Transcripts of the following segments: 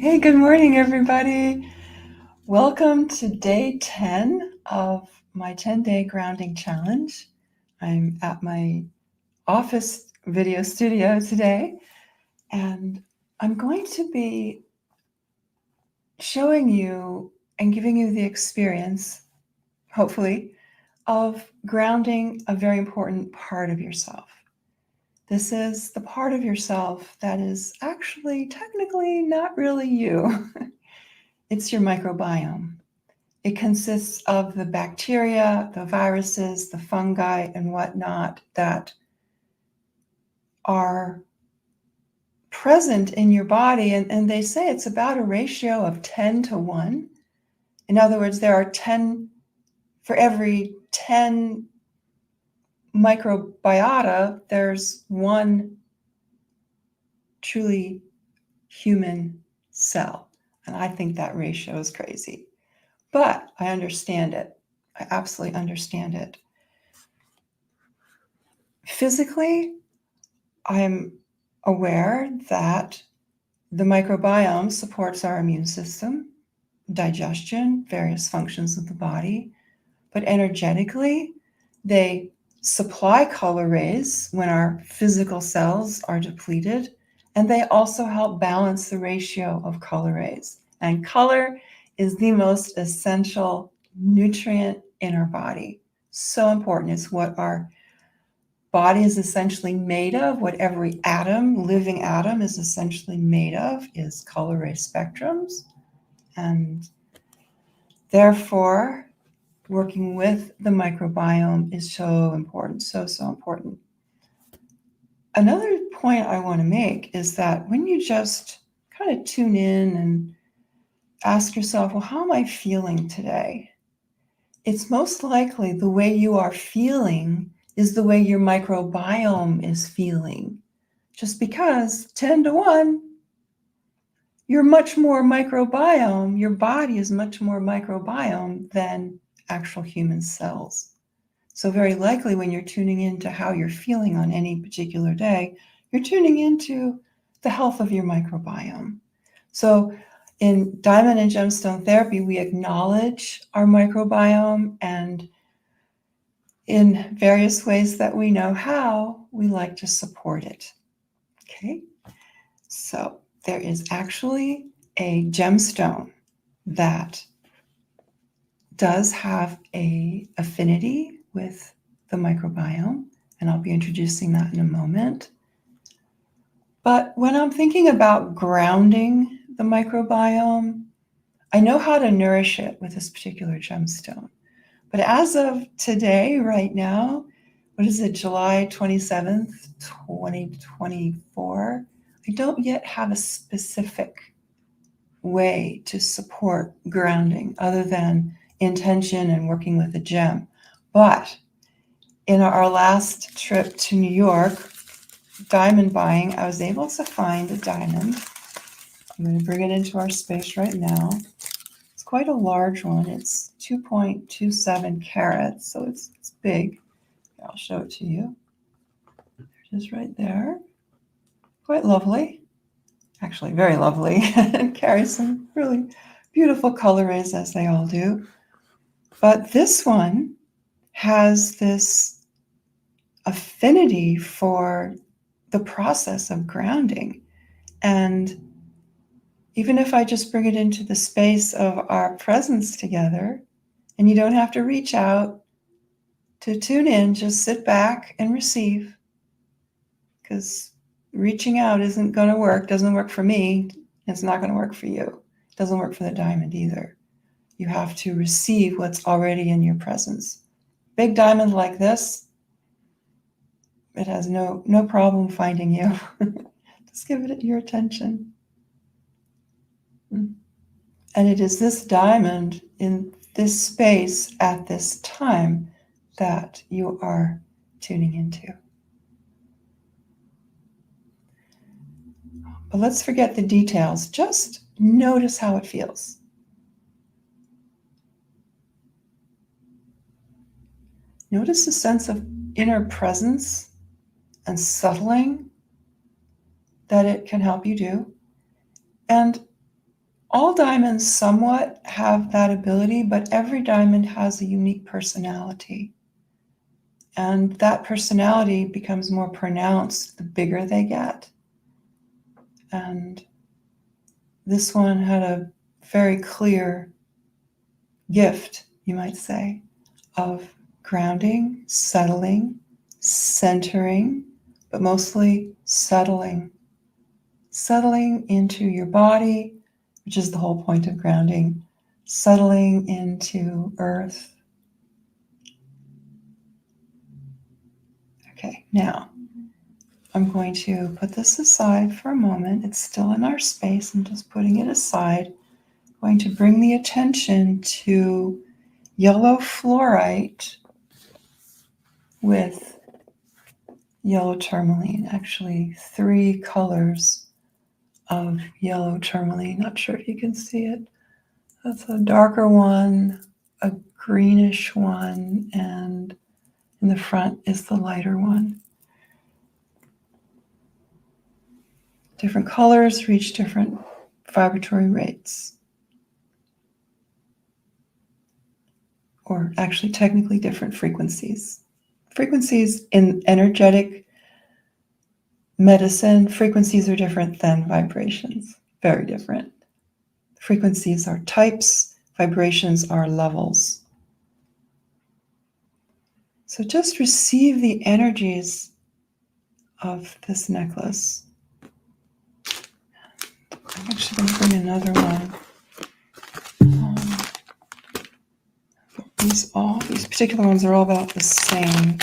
Hey, good morning, everybody. Welcome to day 10 of my 10-day grounding challenge. I'm at my office video studio today, and I'm going to be showing you and giving you the experience, hopefully, of grounding a very important part of yourself. This is the part of yourself that is actually technically not really you. It's your microbiome. It consists of the bacteria, the viruses, the fungi, and whatnot that are present in your body. And they say it's about a ratio of 10 to 1. In other words, there are 10, for every 10 microbiota, there's one truly human cell. And I think that ratio is crazy. But I understand it. I absolutely understand it. Physically, I'm aware that the microbiome supports our immune system, digestion, various functions of the body. But energetically, they supply color rays when our physical cells are depleted, and they also help balance the ratio of color rays. And color is the most essential nutrient in our body. So important. It's what our body is essentially made of, what every atom, living atom, is essentially made of, is color ray spectrums. And therefore, working with the microbiome is so important, so important. Another point I want to make is that when you just kind of tune in and ask yourself, well, how am I feeling today? It's most likely the way you are feeling is the way your microbiome is feeling. Just because 10 to 1, you're much more microbiome, your body is much more microbiome than actual human cells. So very likely when you're tuning into how you're feeling on any particular day, you're tuning into the health of your microbiome. So in diamond and gemstone therapy, we acknowledge our microbiome, and in various ways that we know how, we like to support it. Okay, so there is actually a gemstone that does have an affinity with the microbiome, and I'll be introducing that in a moment. But when I'm thinking about grounding the microbiome, I know how to nourish it with this particular gemstone. But as of today, right now, what is it, July 27th, 2024, I don't yet have a specific way to support grounding other than intention and working with a gem. But in our last trip to New York, diamond buying, I was able to find a diamond. I'm going to bring it into our space right now. It's quite a large one. It's 2.27 carats, so it's big. I'll show it to you. There it is right there. Quite lovely. Actually, very lovely. It carries some really beautiful color rays, as they all do. But this one has this affinity for the process of grounding. And even if I just bring it into the space of our presence together, and you don't have to reach out to tune in, just sit back and receive, because reaching out isn't going to work, doesn't work for me, it's not going to work for you. It doesn't work for the diamond either. You have to receive what's already in your presence. Big diamond like this, it has no problem finding you. Just give it your attention. And it is this diamond in this space at this time that you are tuning into. But let's forget the details. Just notice how it feels. Notice the sense of inner presence and settling that it can help you do. And All diamonds somewhat have that ability, but every diamond has a unique personality. And that personality becomes more pronounced the bigger they get. And this one had a very clear gift, you might say, of grounding, settling, centering, but mostly settling. Settling into your body, which is the whole point of grounding, settling into earth. Okay, now I'm going to put this aside for a moment. It's still in our space. I'm just putting it aside. I'm going to bring the attention to yellow fluorite with yellow tourmaline. Actually, 3 colors of yellow tourmaline. Not sure if you can see it. That's a darker one, a greenish one, and in the front is the lighter one. Different colors reach different vibratory rates. Or actually technically different frequencies. Frequencies in energetic medicine, frequencies are different than vibrations. Very different. Frequencies are types, vibrations are levels. So just receive the energies of this necklace. I'm actually going to bring another one. These particular ones are all about the same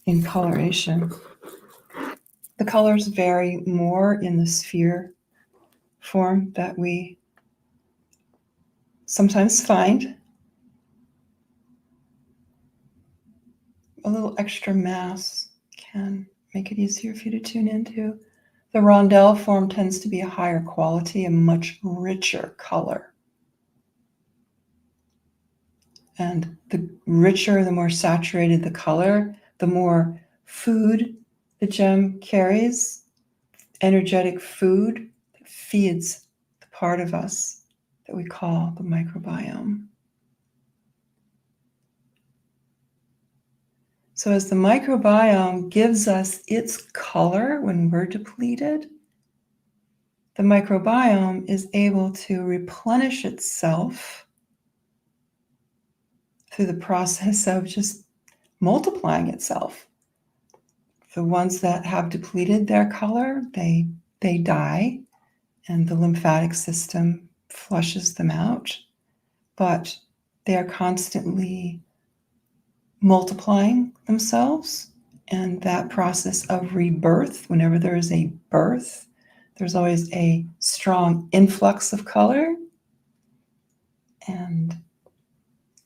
in coloration. The colors vary more in the sphere form that we sometimes find. A little extra mass can make it easier for you to tune into. The rondelle form tends to be a higher quality, a much richer color. And the richer, the more saturated the color, the more food the gem carries, energetic food that feeds the part of us that we call the microbiome. So as the microbiome gives us its color when we're depleted, the microbiome is able to replenish itself through the process of just multiplying itself. The ones that have depleted their color, they die, and the lymphatic system flushes them out. But they are constantly multiplying themselves, and that process of rebirth, whenever there is a birth, there's always a strong influx of color, and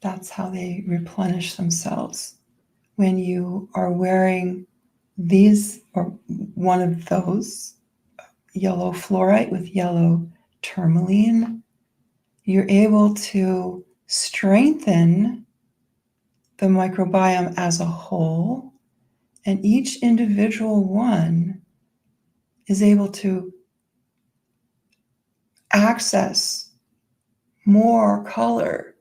that's how they replenish themselves. When you are wearing these, or one of those, yellow fluorite with yellow tourmaline, you're able to strengthen the microbiome as a whole, and each individual one is able to access more color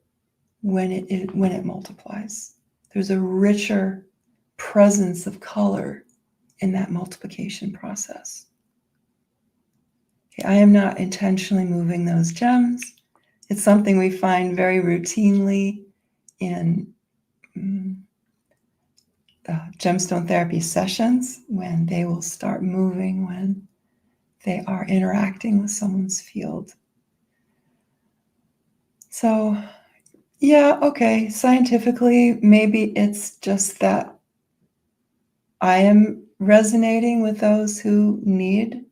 when it multiplies. There's a richer presence of color in that multiplication process. Okay, I am not intentionally moving those gems. It's something we find very routinely in gemstone therapy sessions, when they will start moving when they are interacting with someone's field. So, yeah, okay, scientifically, maybe it's just that I am resonating with those who need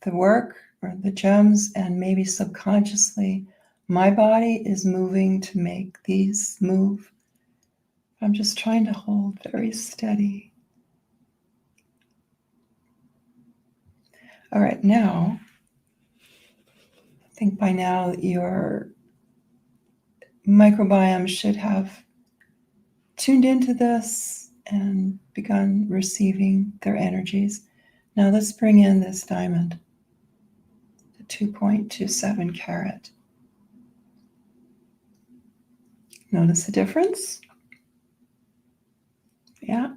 the work or the gems, and maybe subconsciously my body is moving to make these move. I'm just trying to hold very steady. All right, now, I think by now your microbiome should have tuned into this and begun receiving their energies. Now let's bring in this diamond. 2.27 carat. Notice the difference? Yeah.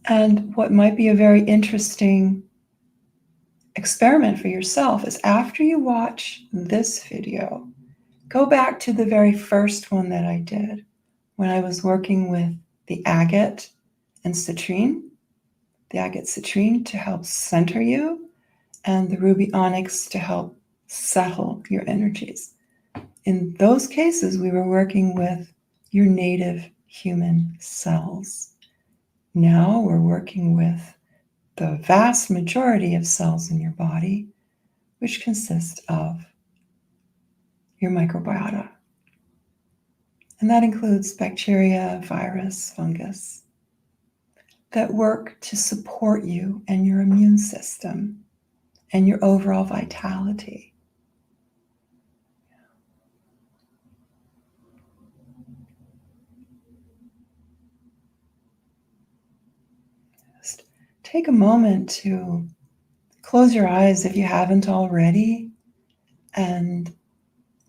And what might be a very interesting experiment for yourself is after you watch this video, go back to the very first one that I did when I was working with the agate and citrine, the agate citrine to help center you, and the ruby onyx to help settle your energies. In those cases, we were working with your native human cells. Now we're working with the vast majority of cells in your body, which consist of your microbiota. And that includes bacteria, virus, fungus, that work to support you and your immune system and your overall vitality. Just take a moment to close your eyes if you haven't already and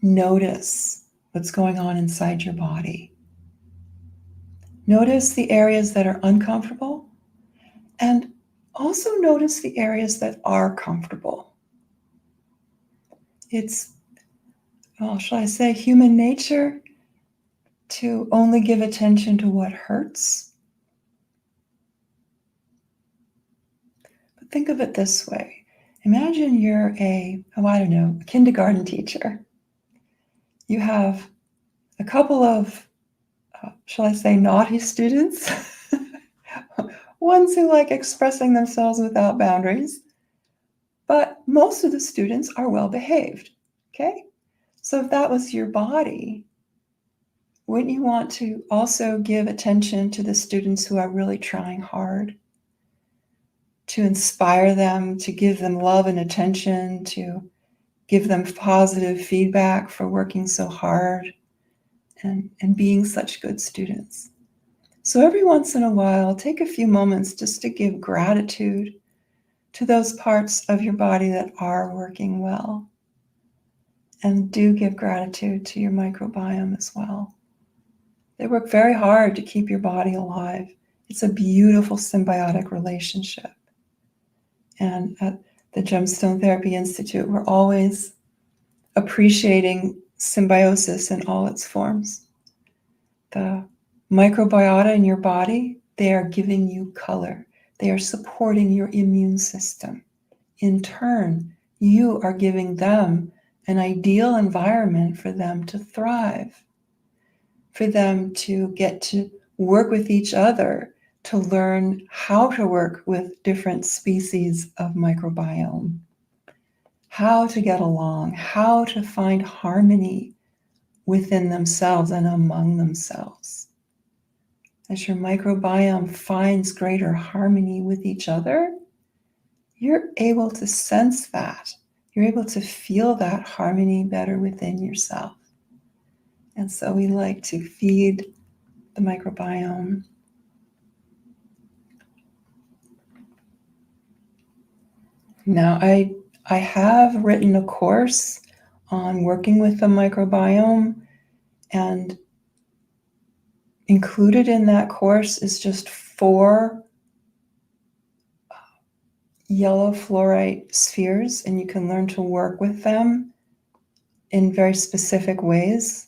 notice what's going on inside your body. Notice the areas that are uncomfortable and also notice the areas that are comfortable. It's, well, shall I say, human nature to only give attention to what hurts. But think of it this way. Imagine you're a kindergarten teacher. You have a couple of, shall I say, naughty students, ones who like expressing themselves without boundaries, but most of the students are well behaved, okay? So if that was your body, wouldn't you want to also give attention to the students who are really trying hard, to inspire them, to give them love and attention, to give them positive feedback for working so hard and being such good students? So every once in a while, take a few moments just to give gratitude to those parts of your body that are working well. And do give gratitude to your microbiome as well. They work very hard to keep your body alive. It's a beautiful symbiotic relationship. And at the Gemstone Therapy Institute, we're always appreciating symbiosis in all its forms. The microbiota in your body, they are giving you color. They are supporting your immune system. In turn, you are giving them an ideal environment for them to thrive, for them to get to work with each other, to learn how to work with different species of microbiome, how to get along, how to find harmony within themselves and among themselves. As your microbiome finds greater harmony with each other, you're able to sense that. You're able to feel that harmony better within yourself. And so we like to feed the microbiome. Now, I have written a course on working with the microbiome, and included in that course is just 4 yellow fluorite spheres, and you can learn to work with them in very specific ways.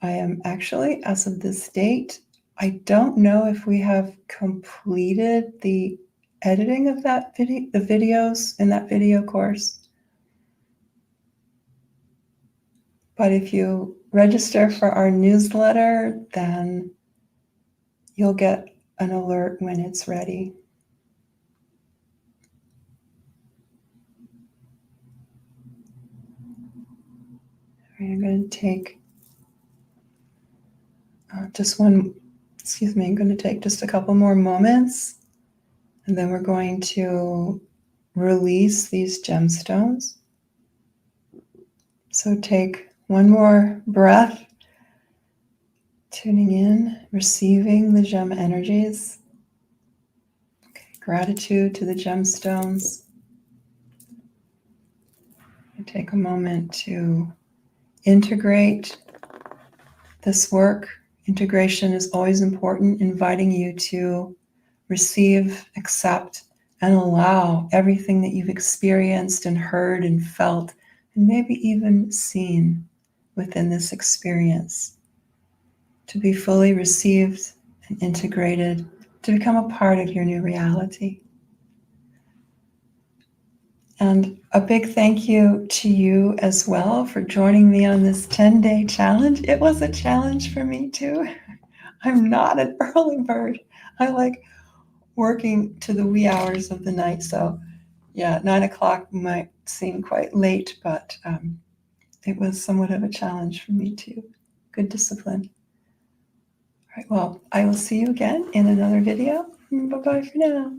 I am actually, as of this date, I don't know if we have completed the editing of that video, the videos in that video course. But if you register for our newsletter, then you'll get an alert when it's ready. I'm going to take I'm going to take just a couple more moments, and then we're going to release these gemstones. So take one more breath Tuning in, receiving the gem energies. Okay, gratitude to the gemstones. And take a moment to integrate this work. Integration is always important, inviting you to receive, accept, and allow everything that you've experienced and heard and felt, and maybe even seen within this experience, to be fully received and integrated, to become a part of your new reality. And a big thank you to you as well for joining me on this 10-day challenge. It was a challenge for me too. I'm not an early bird. I like working to the wee hours of the night. So yeah, 9 o'clock might seem quite late, but it was somewhat of a challenge for me too. Good discipline. All right, well, I will see you again in another video. Bye-bye for now.